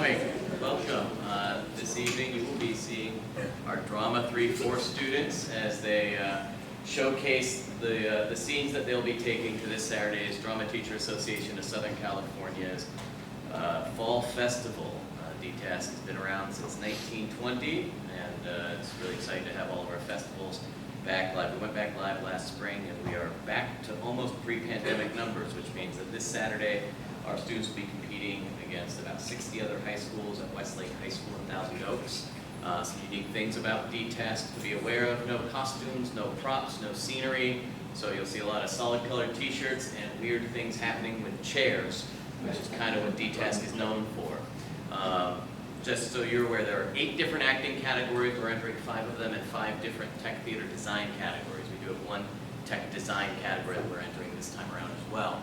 coming. Welcome. This evening you will be seeing our Drama 3-4 students as they showcase the scenes that they'll be taking to this Saturday's Drama Teacher Association of Southern California's Fall Festival. DTAS has been around since 1920, and it's really exciting to have all of our festivals back live. We went back live last spring, and we are back to almost pre-pandemic numbers, which means that this Saturday our students will be competing against about 60 other high schools at Westlake High School in Thousand Oaks. Some unique things about DTAS to be aware of: no costumes, no props, no scenery. So you'll see a lot of solid colored t-shirts and weird things happening with chairs, which is kind of what DTAS is known for. Just so you're aware, there are 8 different acting categories. We're entering 5 of them, and 5 different tech theater design categories. We do have 1 tech design category that we're entering this time around as well.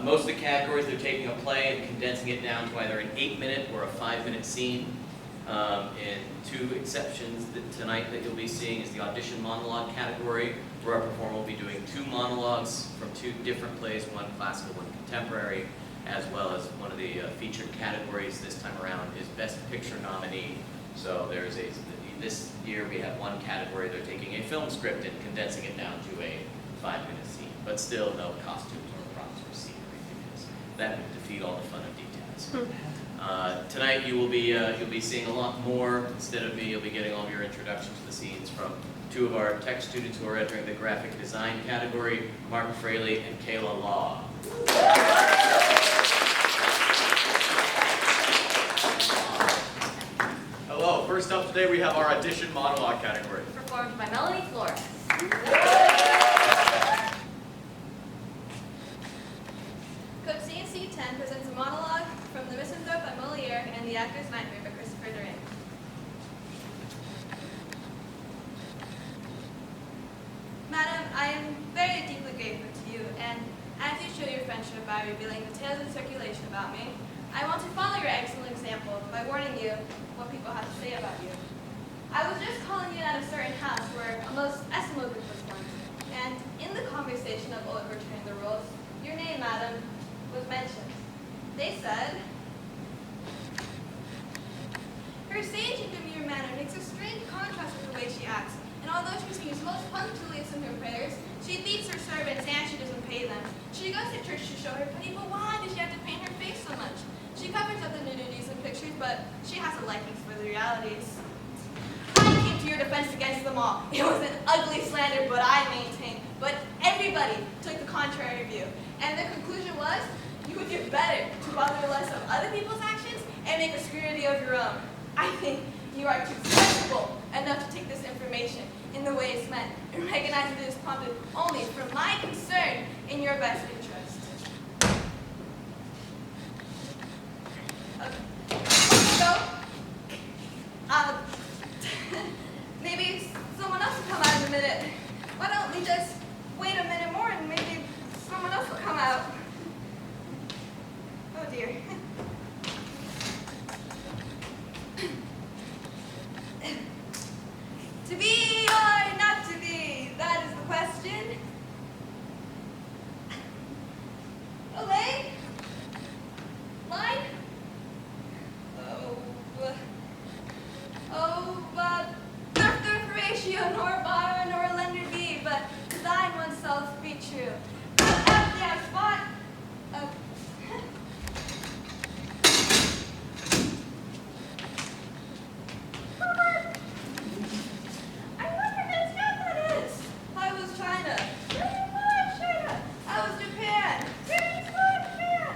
Most of the categories, they're taking a play and condensing it down to either an 8-minute or a 5-minute scene. And 2 exceptions tonight that you'll be seeing is the audition monologue category, where our performer will be doing 2 monologues from 2 different plays, 1 classical, 1 contemporary, as well as one of the featured categories this time around is Best Picture nominee. So this year we have 1 category. They're taking a film script and condensing it down to a 5-minute scene, but still no costumes or props or scenery, because that would defeat all the fun of details. Tonight you'll be seeing a lot more. Instead of me, you'll be getting all of your introductions to the scenes from 2 of our tech students who are entering the graphic design category, Martin Fraley and Kayla Law. Hello, first up today we have our audition monologue category. Performed by Melanie Flores. Cook CNC 10 presents a monologue from The Misanthrope by Moliere and The Actor's Nightmare by Christopher Durant. Madam, I am very deeply grateful to you, and as you show your friendship by revealing the tales in circulation about me, I want to follow your excellent example by warning you what people have to say about you. I was just calling in at a certain house where a most estimable group was once, and in the conversation of overturning the rules, your name, madam, was mentioned. They said, "Her sage and demure manner makes a strange contrast with the way she acts, and although she seems most punctilious in her prayers, she beats her servants and she doesn't pay them. She goes to church to show her pity, but why does she have to paint her face so much? She covers up the nudities in pictures, but she has a liking for the realities." I came to your defense against them all. It was an ugly slander, but I maintained. But everybody took the contrary view, and the conclusion was, you would do better to bother less of other people's actions and make a scrutiny of your own. I think you are too sensible enough to take this information in the way it's meant, and recognize that it is prompted only from my concern in your best interest. So, maybe someone else will come out in a minute. Why don't we just wait a minute more and maybe someone else will come out? Oh dear. To be or not to be, that is the question. Elaine? Line? Thrift ratio, nor borrower, nor lender be, but design oneself be true. Yeah, spot. I wonder whose job that is. I was China. Very smart, China. I was Japan. Very smart, Japan.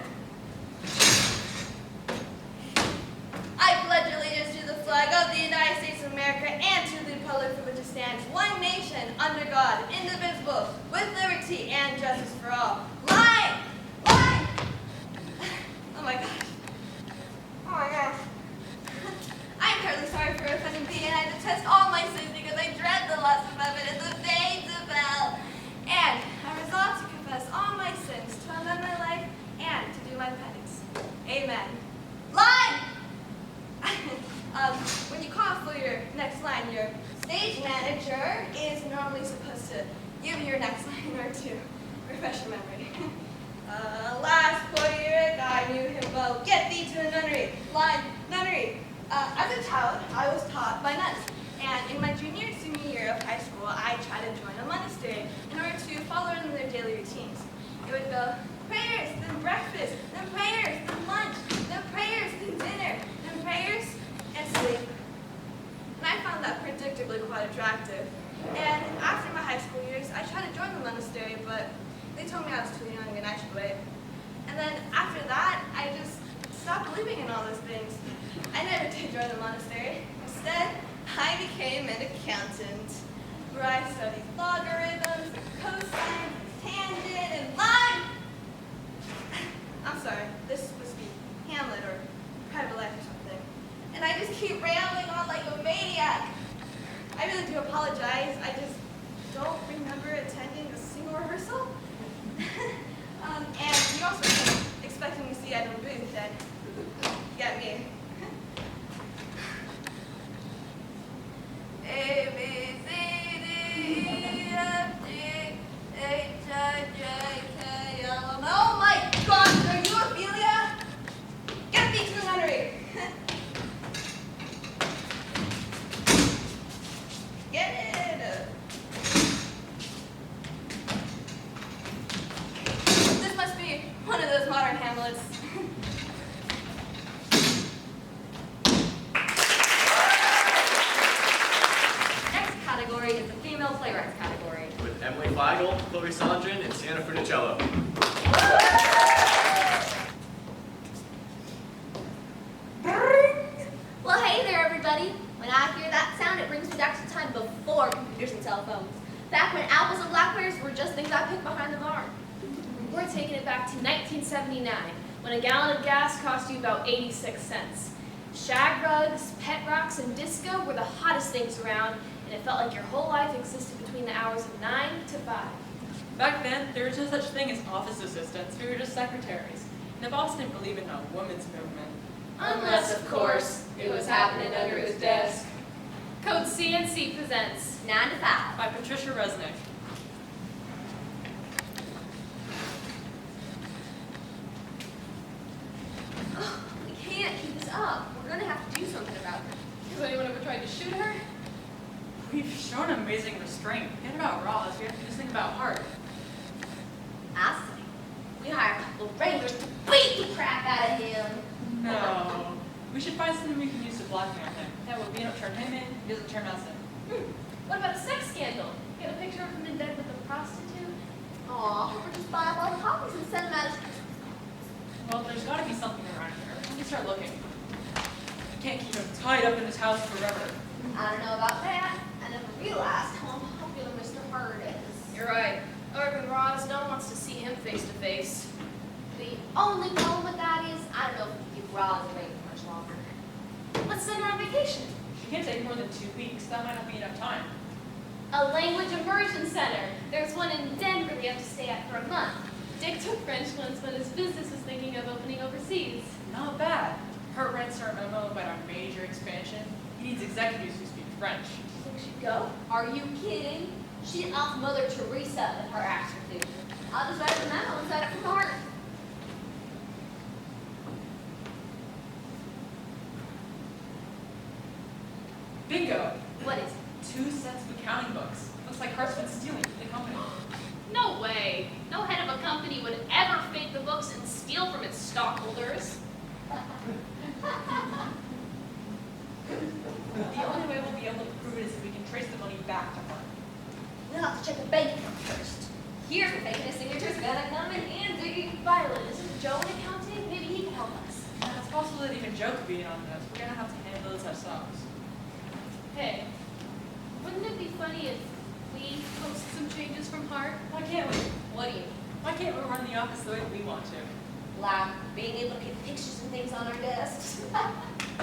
I pledge allegiance to the flag of the United States of America and to the republic for which it stands, one nation, under God, indivisible, with liberty and justice for all. Line! Line! Oh my gosh. Oh my gosh. I'm terribly sorry for offending thee, and I detest all my sins because I dread the lust of evidence, the veins of hell. And I resolve to confess all my sins, to amend my life, and to do my penance. Amen. Line! When you call for your next line, your stage manager is normally supposed to give you your next line or two. Refresh your memory. Last poor year, I knew him well. Get thee to the nunnery. Line, nunnery. As a child, I was taught by nuns. And in my junior and senior year of high school, I tried to join a monastery in order to follow in their daily routines. It would go prayers, then breakfast, then prayers, then lunch, then prayers, then dinner, then prayers, and sleep. And I found that predictably quite attractive. And after my high school years, I tried to join the monastery, but they told me I was too young and I should wait. And then after that, I just stopped believing in all those things. I never did join the monastery. Instead, I became an accountant, where I studied logarithms, cosine, tangent, and line. I'm sorry, this must be Hamlet or Private Life or something. And I just keep rambling on like a maniac. I really do apologize. I just don't remember attending a single rehearsal. And you also came expecting to see Edwin Booth and get me. A, B, C, D, E, F, G, H, I, J, K, L, M. Oh my gosh, are you Ophelia? Get me to the nunnery. Get it. This must be one of those modern Hamlets. Category is the female playwrights category. With Emily Feigl, Chloe Sondren, and Sienna Fruticello. Well, hey there, everybody. When I hear that sound, it brings me back to the time before computers and cell phones. Back when apples and blackberries were just things I picked behind the barn. We're taking it back to 1979, when a gallon of gas cost you about 86 cents. Shag rugs, pet rocks, and disco were the hottest things around, and it felt like your whole life existed between the hours of 9 to 5. Back then, there was no such thing as office assistants. We were just secretaries. And the boss didn't believe in a women's movement. Unless, of course, it was happening under his desk. Code CNC presents 9 to 5. By Patricia Resnick. Oh, we can't keep this up. We're going to have to do something about it. Has anyone ever tried to shoot her? We've shown amazing restraint. Forget about Ross. We have to do something about Hart. I say, we hire a couple of regulars to beat the crap out of him. No. We should find something we can use to blackmail him. That way we don't turn him in, he doesn't turn us in. What about a sex scandal? Get a picture of him in bed with a prostitute? Aw, or just buy up all the copies and send them out as Well, there's got to be something around here. Let me start looking. We can't keep him tied up in his house forever. I don't know about that. I never realized how unpopular Mr. Hurd is. You're right. Urban Ross, no one wants to see him face to face. The only problem with that is, I don't know if we can keep Roz away for much longer. Let's send her on vacation. She can't take more than 2 weeks. That might not be enough time. A language immersion center. There's one in Denver we have to stay at for a month. Dick took French once when his business was thinking of opening overseas. Not bad. Hart writes our memo about our major expansion. He needs executives who speak French. Think she'd go? Are you kidding? She'd off Mother Teresa if her acts were due. I'll just write them out and set it from heart. Bingo! What is it? 2 sets of accounting books. Looks like Hart's been stealing from the company. No way. No head of a company would ever fake the books and steal from its stockholders. The only way we'll be able to prove it is if we can trace the money back to Hart. We'll have to check the bank account first. Here's where making his signature's gonna come in handy. Violet, isn't Joe in accounting? Maybe he can help us. It's possible that even Joe could be in on this. We're gonna have to handle this ourselves. Hey, wouldn't it be funny if we post some changes from Hart? Why can't we? What do you mean? Why can't we run the office the way we want to? Like being able to get pictures and things on our desks?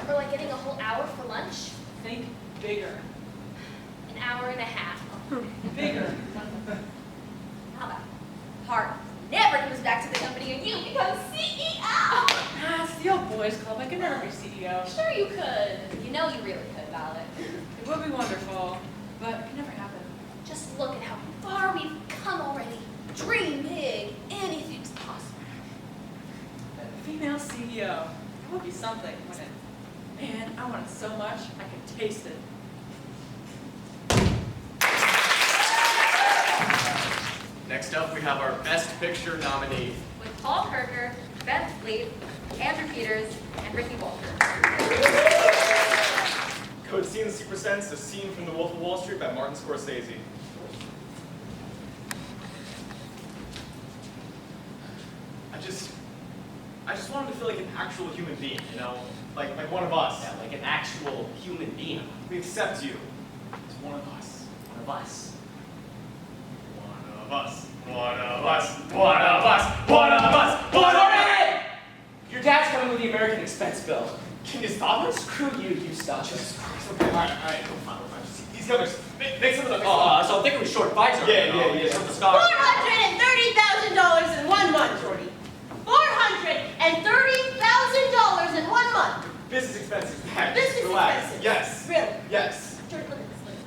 Or like getting a whole hour for lunch? Think bigger. An hour and a half. Bigger. How about Hart never comes back to the company and you become CEO? Ah, it's the old boys club. I could never be CEO. Sure you could. You know you really could, Violet. It would be wonderful, but it could never happen. Just look at how far we've come already. Dream big. Anything's possible. That would be something, wouldn't it? Man, I want it so much, I can taste it. Next up, we have our Best Picture nominee. With Paul Kirker, Beth Fleet, Andrew Peters, and Ricky Walker. Code Scenes presents A Scene from The Wolf of Wall Street by Martin Scorsese. I just want him to feel like an actual human being, you know? Like one of us. Yeah, like an actual human being. We accept you as one of us. One of us. One of us. One of us. One of us. One of us. One of us. Your dad's coming with the American Expense bill. Can you stop us? Screw you, you stop. Jesus Christ. Okay, all right, we're fine. He's coming. Make some of the. So I'm thinking we short Pfizer. Yeah. Short the stock. $430,000 in 1 month, Jordy. $430,000 in 1 month. Business expenses. Back. Business Relax. expenses. Yes. Really? Yes. Jordy, look at this list.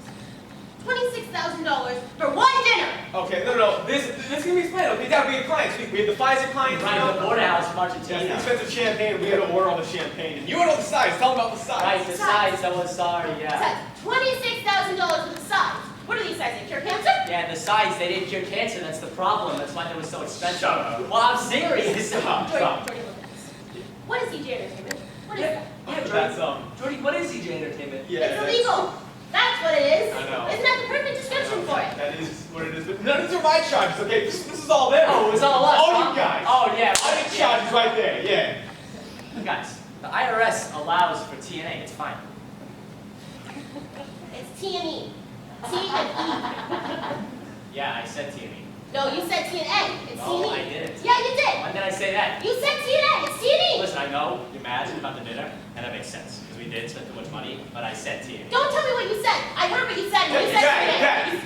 $26,000 for 1 dinner. Okay, no. This can be explained. Okay, Dad, we had clients. We had the Pfizer clients. Right at the border house from Yes, Argentina. the expensive champagne. We had to order all the champagne. And you had all the sides. Tell them about the sides. Right, the sides, I was sorry, yeah. $26,000 for the sides. What are these sides? They cure cancer? Yeah, the sides, they didn't cure cancer, that's the problem. That's why they were so expensive. Shut up. Well, I'm serious. Stop. Jordy, look at this. What is CJ Entertainment? What is that? Yeah, That's Jordy, what is CJ Entertainment? Yeah. It's that's- illegal. That's what it is. I know. Isn't that the perfect description for it? That is what it is. But none of these are my charges. Okay, this is all them. Oh, it was all us, All huh? you guys. Oh, yeah. All your charges right there. Yeah. Guys, the IRS allows for TNA, it's fine. It's T&E. T and E. Yeah, I said TNA. No, you said T&A. It's No, I T&E. didn't. Yeah, you did. When did I say that? You said T&A. It's T&E. Listen, I know you're mad about the dinner, and that makes sense, because we did spend too much money, but I said TNA. Don't tell me what you said. I heard what you said. You said T&A.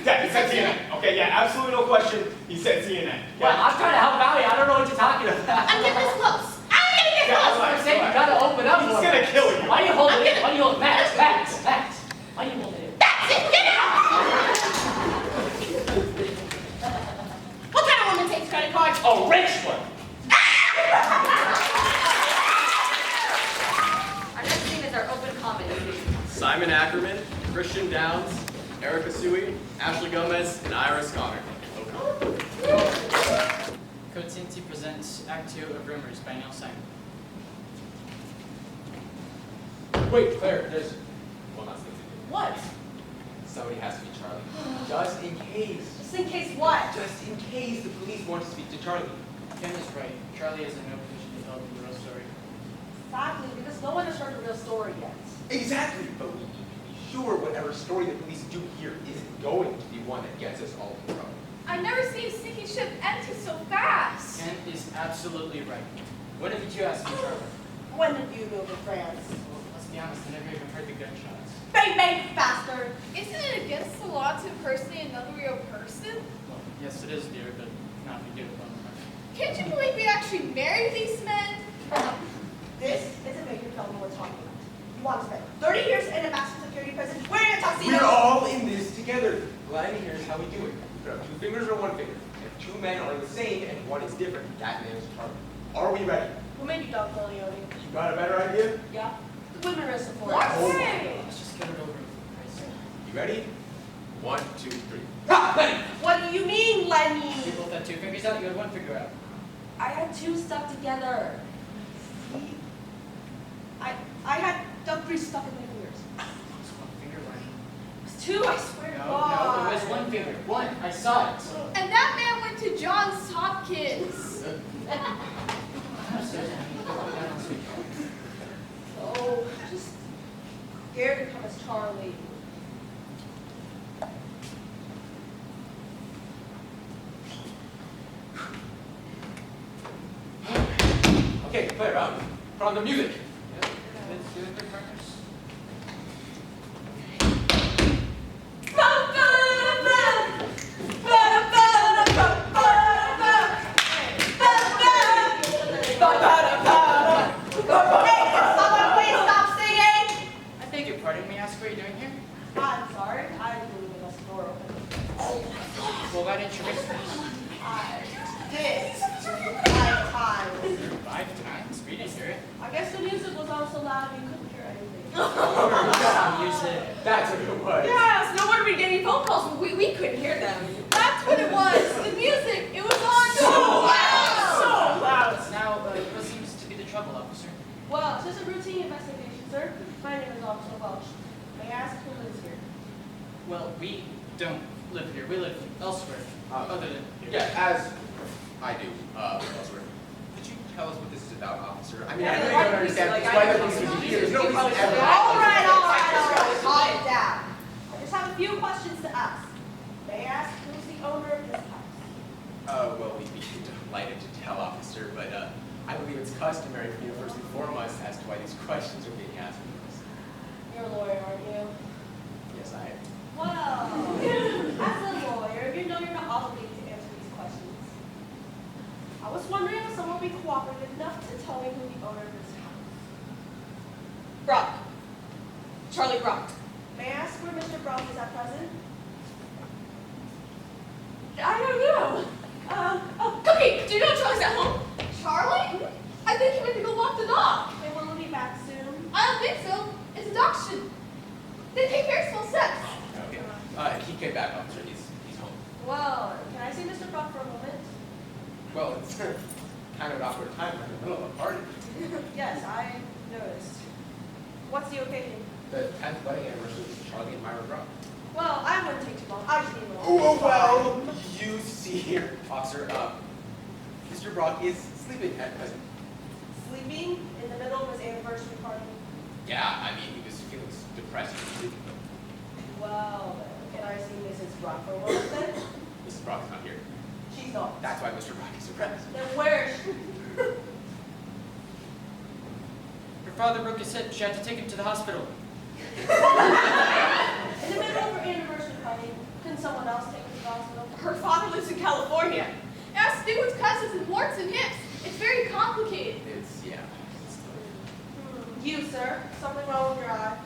Dad, he You said TNA. Okay, yeah, absolutely no question. He said TNA. Well, I'm trying to help out here. I don't know what you're talking about. I'm getting this close. I'm getting this Yeah, close. relax. I'm saying you gotta open up. He's more. gonna kill you. Why are you holding I'm it? gonna- Why are you holding Max? Why are you holding it? That's it. Get out. What kind of woman takes credit cards? A rich one. Our next scene is our open comedy. Simon Ackerman, Christian Downs, Erica Sui, Ashley Gomez, and Iris Connor. Code Cincy presents Act 2 of Rumors by Neil Simon. Wait, Claire, there's one last thing to do. What? Somebody has to be Charlie. Just in case. Just in case what? Just in case the police want to speak to Charlie. Ken is right. Charlie is in no position to tell the real story. Exactly, because no one has heard the real story yet. Exactly, but we need to be sure whatever story the police do here isn't going to be one that gets us all in trouble. I've never seen a sinking ship empty so fast. Ken is absolutely right. When did you ask me, Charlie? When did you move to France? Well, let's be honest, I never even heard the gunshots. Bang, bang, faster. Isn't it against the law to impersonate another real person? Well, yes, it is, dear, but not if you do it on the Can't you believe we actually married these men? This isn't what you're telling me we're talking about. You want to spend 30 years in a maximum security prison wearing a tuxedo? We're all in this together. Glenn, here's how we do it. You put up 2 fingers or 1 finger. If 2 men are the same and 1 is different, that man is Charlie. Are we ready? Who made you Don Corleone? You got a better idea? Yeah. The women are support. What? Hold on. Let's just get it over with, for Christ's sake. You ready? 1, 2, 3. Ha! Lenny! What do you mean, Lenny? You both had 2 fingers out, you had 1 finger out. I had 2 stuck together. See? I had the 3 stuck in my fingers. It's 1 finger, Lenny. It was 2, I swear to No, God. no, it was 1 finger. 1, I saw it. And that man went to Johns Hopkins. Oh, just scared to come as Charlie. Okay, Claire, put on the music. Let's do it, the partners. I beg your pardon, may I ask what you're doing here? I'm sorry, I didn't leave the door open. Well, why didn't you raise me? I did. 5 times. 5 times? We didn't hear it. I guess the music was on so loud you couldn't hear anything. Music. That's what it was. Yes, no wonder we're getting phone calls, but we couldn't hear them. That's what it was. The music. It was on So loud. Now, what seems to be the trouble, officer? Well, it's just a routine investigation, sir. My name is Officer Welch. May I ask who lives here? Well, we don't live here. We live elsewhere, other than here. Yeah, as I do, elsewhere. Could you tell us what this is about, officer? I mean, I Yeah, really like, don't understand like, why I- the police would be here. There's no reason All ever. All right. Calm it down. I just have a few questions to ask. May I ask who's the owner of this house? Well, we'd be delighted to tell, officer, but I believe it's customary for you to first inform us as to why these questions are being asked of us. You're a lawyer, aren't you? Yes, I am. Well, as a lawyer, you know you're not obligated to answer these questions. I was wondering if someone would be cooperative enough to tell me who the owner of this house. Brock. Charlie Brock. May I ask where Mr. Brown is at present? I don't know. Cookie, do you know Charlie's at home? Charlie? I think he went to go walk the dog. And will he be back soon? I don't think so. It's adoption. They take personal steps. Okay. He came back, officer. He's home. Well, can I see Mr. Brock for a moment? Well, it's kind of an awkward time. We're in the middle of a party. Yes, I noticed. What's the occasion? The 10th wedding anniversary of Charlie and Myra Brown. Well, I wouldn't take too long. I just need a little. Oh, well, you see here, officer, Mr. Brock is sleeping at present. Sleeping in the middle of his anniversary party? Yeah, I mean, he was feeling depressed and sleeping. Well, can I see Mrs. Brock for a moment then? Mrs. Brock is not here. She's not. That's why Mr. Brock is depressed. Then where is she? Her father broke his hip. She had to take him to the hospital. In the middle of her anniversary party, couldn't someone else take her to the hospital? Her father lives in California. It has to do with cousins and warts and hips. It's very complicated. It's, yeah. You, sir, something wrong with your eye?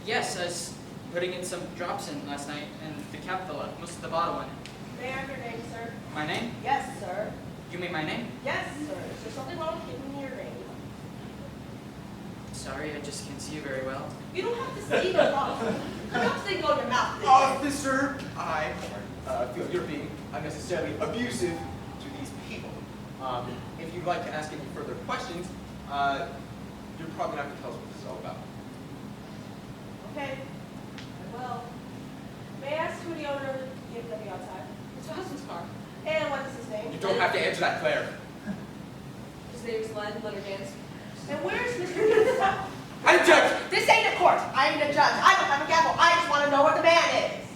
Yes, I was putting in some drops in last night, and the cap fell out. Most of the bottom went. May I have your name, sir? My name? Yes, sir. You mean my name? Yes, sir. Is there something wrong with giving me your name? Sorry, I just can't see you very well. You don't have to say the problem. Don't say go in your mouth. did you? Officer, I feel you're being unnecessarily abusive to these people. If you'd like to ask any further questions, you're probably going to have to tell us what this is all about. Okay. Well, may I ask who the owner of the BMW outside? It's her husband's car. And what is his name? You don't have to answer that, Claire. His name's Len, Leonard Dance. And where's Mr. Gibbs? I judge. This ain't a court. I ain't a judge. I don't have a gavel. I just want to know what the man is.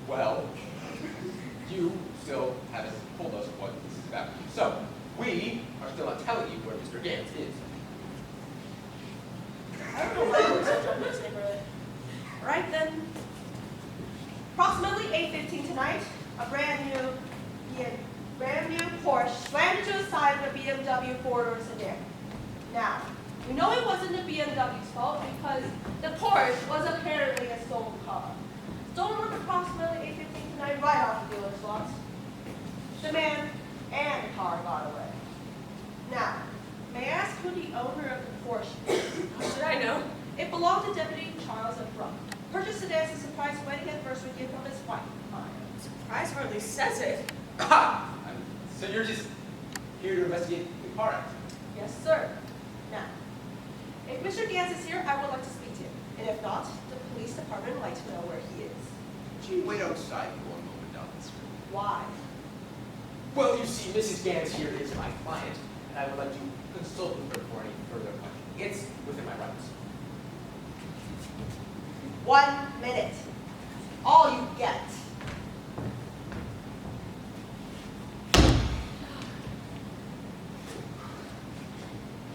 Well, you still haven't told us what this is about. So, we are still not telling you where Mr. Gantz is. I don't know why I'm such a this neighborhood. All right then. Approximately 8:15 tonight, a brand new Porsche slammed into the side of a BMW four-door sedan. Now, we know it wasn't the BMW's fault because the Porsche was apparently a stolen car. Stolen was approximately 8:15 tonight, right off the dealer's lot. The man and the car got away. Now, may I ask who the owner of the Porsche is? How should I know? It belonged to Deputy Charles F. Bruck. Purchased it as a surprise wedding anniversary gift from his wife, Maya. Surprise hardly says it. Aha! So you're just here to investigate the car accident? Yes, sir. Now, if Mr. Gantz is here, I would like to speak to him. And if not, the police department would like to know where he is. Could you wait outside for one moment, officer? Why? Well, you see, Mrs. Gantz here is my client, and I would like to consult with her for any further questions. It's within my rights. 1 minute. All you get.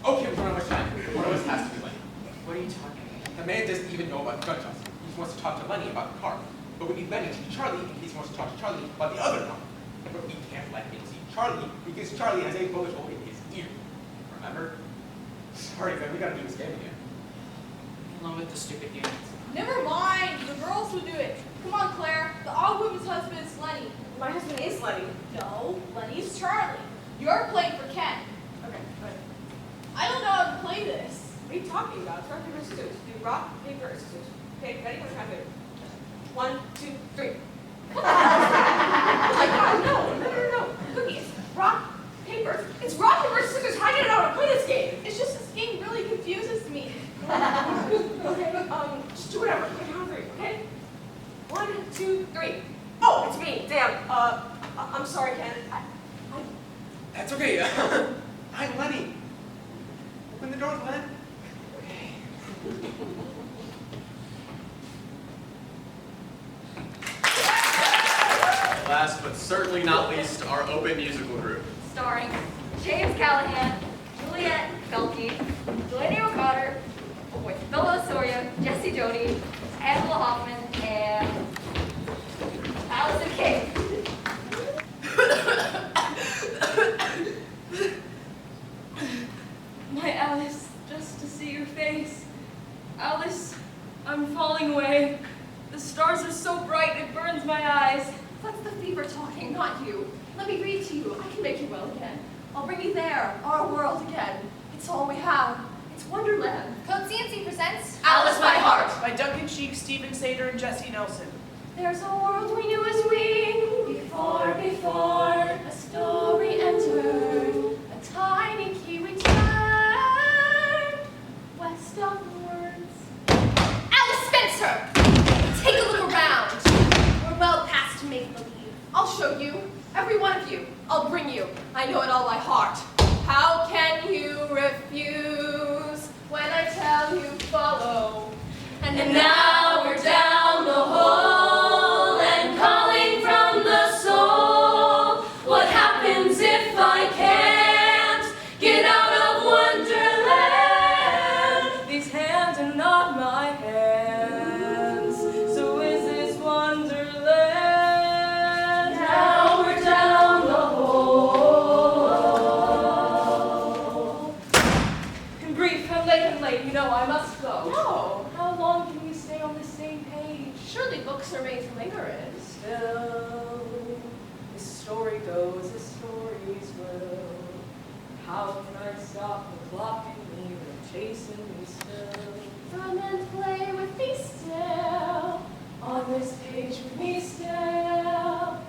Okay, we don't have much time. One of us has to be Lenny. What are you talking about? The man doesn't even know about gunshots. He wants to talk to Lenny about the car. But we need Lenny to be Charlie in case he wants to talk to Charlie about the other car. But we can't let him see Charlie because Charlie has a bullet hole in his ear. Remember? Sorry, man, we gotta do this game again. Along with the stupid units. Never mind. The girls will do it. Come on, Claire. The all-women's husband is Lenny. My husband is Lenny. No, Lenny's Charlie. You're playing for Ken. Okay, ready? I'm trying to. 1, 2, 3. Oh my God, no. Cookies, rock, paper. It's rock, paper, scissors. How do you know how to play this game? It's just this game really confuses me. Okay, just do whatever. Okay, count 3, okay? 1, 2, 3. Oh, it's me. Damn. I'm sorry, Ken. That's okay. I'm Lenny. Open the door, Len. Last but certainly not least, our open musical group. Starring James Callahan, Juliet Felke, Delaney O'Connor, Phil Soria, Jesse Joni, Angela Hoffman, and Allison King. My Alice, just to see your face. Alice, I'm falling away. The stars are so bright it burns my eyes. That's the fever talking, not you. Let me read to you. I can make you well again. I'll bring you there, our world again. It's all we have. It's Wonderland. Code CNC presents Alice, my heart. By Duncan Sheik, Stephen Sater, and Jesse Nelson. There's a world we knew as we, before a story entered, a tiny key returned, west upwards. Alice Spencer! Take a look around. We're well past make-believe. I'll show you. Every one of you. I'll bring you. I know it all by heart. How can you refuse when I tell you follow? And now we're down the hole and calling from the soul. What happens if I can't get out of Wonderland? These hands are not my hands, so is this Wonderland? Now we're down the hole. And brief, I'm late, you know I must go. No. How long can we stay on the same page? Surely books are made to linger in. Still, this story goes as stories will. How can I stop the clock and me from chasing me still? Come and play with me still. On this page with me still. Time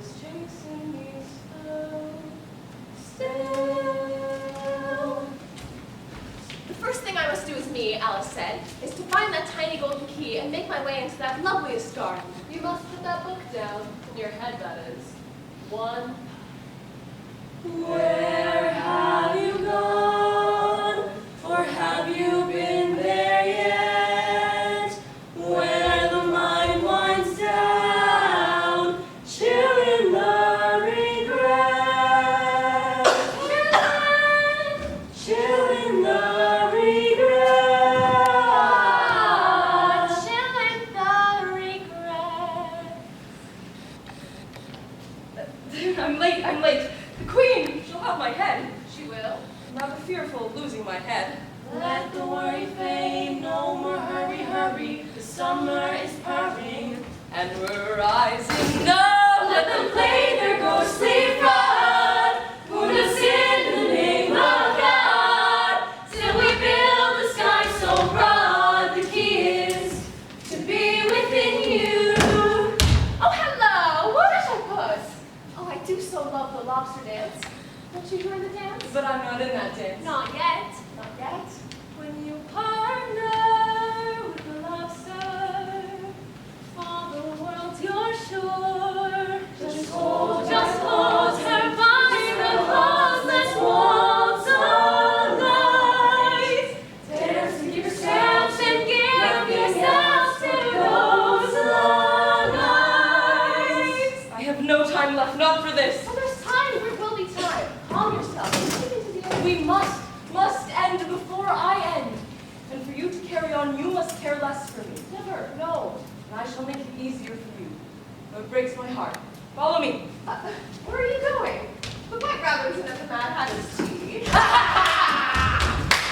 is chasing me still. Still. The first thing I must do is me, Alice said, is to find that tiny golden key and make my way into that loveliest garden. You must put that book down, in your head that is. 1. Where have you gone? Or have you been there yet? Where the mind winds down, chill in the regret. Chill in the regret. Chill in the regret. I'm late. The Queen, she'll have my head. She will. I'm rather fearful of losing my head. Let the worry fade, no more hurry. The summer is purring, And we're rising. No, let them play their ghostly fraud. Put us in the name of God. Till we build the sky so broad. The key is to be within you. Oh, hello! What did I put? Oh, I do so love the lobster dance. Don't you join the dance? but I'm not in that dance. Not yet. Not yet. When you partner with the lobster, for the world's your shore. Just hold her by the closeless walls of light. Dare to give yourselves and give yourselves to those lights. I have no time left, not for this. Oh, there's time. There will be time. Calm yourself. Take it to the end. We must end before I end. And for you to carry on, you must care less for me. Never. No. And I shall make it easier for you. Though it breaks my heart. Follow me. Where are you going? The White Rabbit's at the Mad Hatter's tea.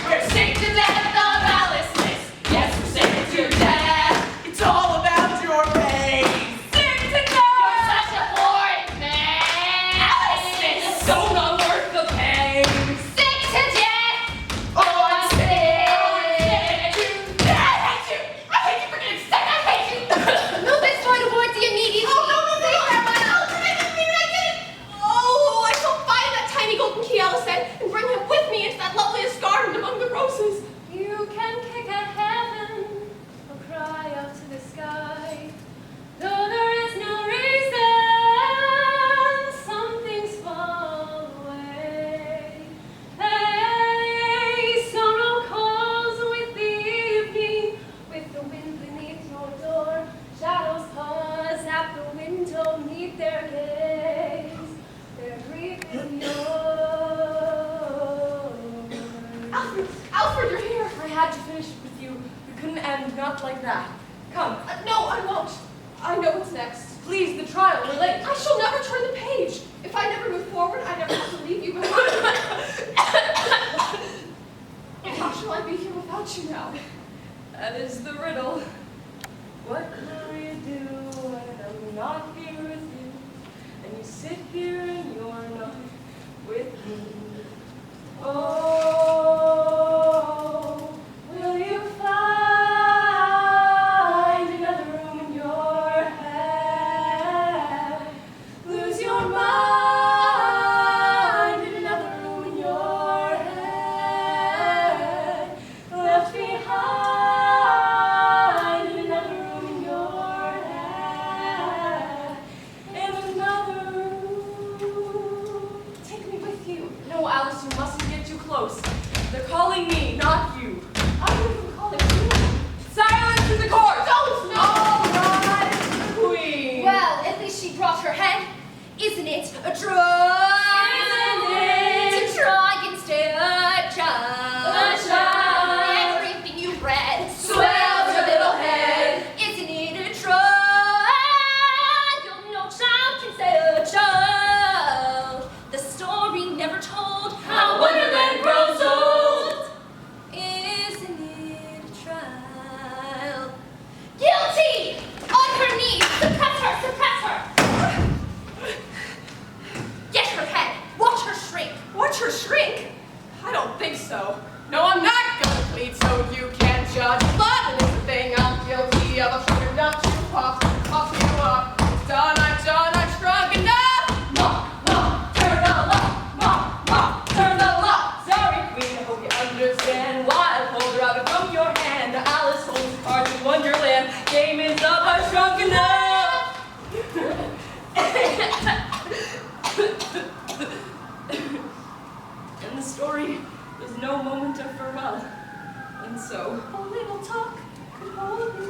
We're sick to death of Alice's. Yes, we're sick to death. It's all about your pain. Sick to death. You're such a boring man. Alice is so not worth the pain. Sick to death. Oh, I'm sick to death. I hate you for getting not like that. Come. No, I won't. I know what's next. Please, the trial, we're late. I shall never turn the page. If I never move forward, I never have to leave you behind. How shall I be here without you now? That is the riddle. What will you do when I'm not here with you? And you sit here and you're not with me. Oh, will you find another room in your head? Lose your mind in another room in your head. Left behind in another room in your head. In another room. Take me with you. No, Alice, you mustn't get too close. They're calling me, not you. I would even call it you. Silence in the court! Don't! No! All rise, queen! Well, at least she brought her head. Isn't it a try? Isn't it? To try and stay a child. A child. Everything you read Swells your little head. Isn't it a try? No child can stay a child. The story never told How Wonderland grows old. Isn't it a trial? Guilty! On her knees! Suppress her! Suppress her! Get her head! Watch her shrink! Watch her shrink? I don't think so. No, I'm not gonna plead, so you can't judge. Blood is the thing I'm guilty of. I've shrunk enough to puff you up. It's done, I've shrunk enough. Ma, turn the lock. Ma, turn the lock. Sorry, queen, I hope you understand why I pulled her out from your hand. Alice holds cards in Wonderland. Game is up, I've shrunk enough. In the story, there's no moment of farewell. And so, A little talk could hold me